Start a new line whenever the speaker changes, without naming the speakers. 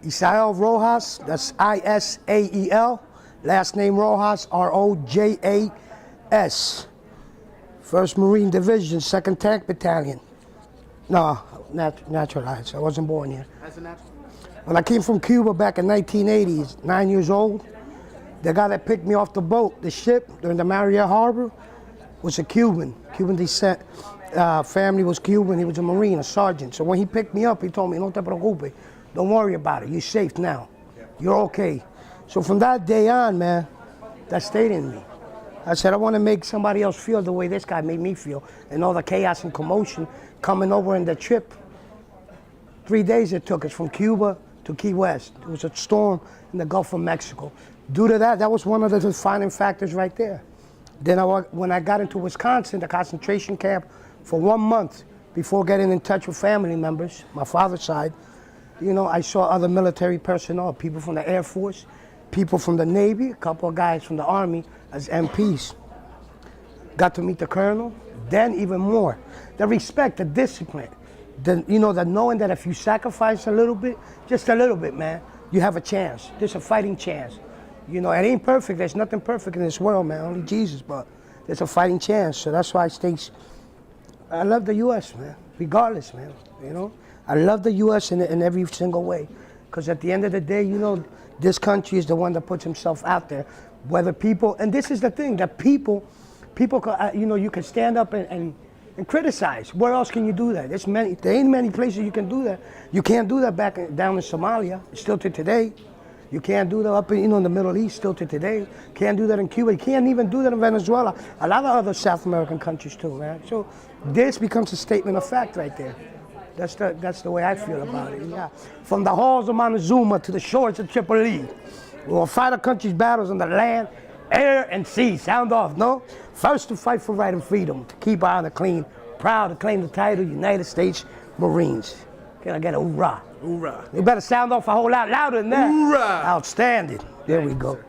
Isael Rojas, that's I-S-A-E-L. Last name Rojas, R-O-J-A-S. 1st Marine Division, 2nd Tank Battalion. No, naturalized. I wasn't born here.
As a natural?
When I came from Cuba back in 1980, 9 years old, the guy that picked me off the boat, the ship, during the Marietta Harbor, was a Cuban descent. Family was Cuban, he was a Marine, a sergeant. So when he picked me up, he told me, no te preocupes, don't worry about it, you're safe now, you're okay. So from that day on, man, that stayed in me. I said, I want to make somebody else feel the way this guy made me feel, and all the chaos and commotion coming over in the trip. 3 days it took us from Cuba to Key West. It was a storm in the Gulf of Mexico. Due to that, that was one of the defining factors right there. Then when I got into Wisconsin, the concentration camp, for 1 month before getting in touch with family members, my father's side, you know, I saw other military personnel, people from the Air Force, people from the Navy, a couple of guys from the Army as MPs. Got to meet the colonel, then even more. The respect, the discipline, the knowing that if you sacrifice a little bit, just a little bit, man, you have a chance. There's a fighting chance. You know, it ain't perfect. There's nothing perfect in this world, man, only Jesus, but there's a fighting chance. So that's why I love the U.S., man, regardless, man, you know. I love the U.S. in every single way, because at the end of the day, you know, this country is the one that puts himself out there. Whether people, and this is the thing, that people, you know, you can stand up and criticize. Where else can you do that? There ain't many places you can do that. You can't do that down in Somalia, still to today. You can't do that up in, in the Middle East, still to today. Can't do that in Cuba. You can't even do that in Venezuela. A lot of other South American countries too, man. So this becomes a statement of fact right there. That's the way I feel about it, yeah. From the halls of Montezuma to the shores of Tripoli, we will fight our country's battles on the land, air, and sea. Sound off, no? First to fight for right and freedom, to keep our honor clean, proud to claim the title United States Marines. Can I get a hoorah?
Hoorah.
You better sound off a whole lot louder than that.
Hoorah!
Outstanding. There we go.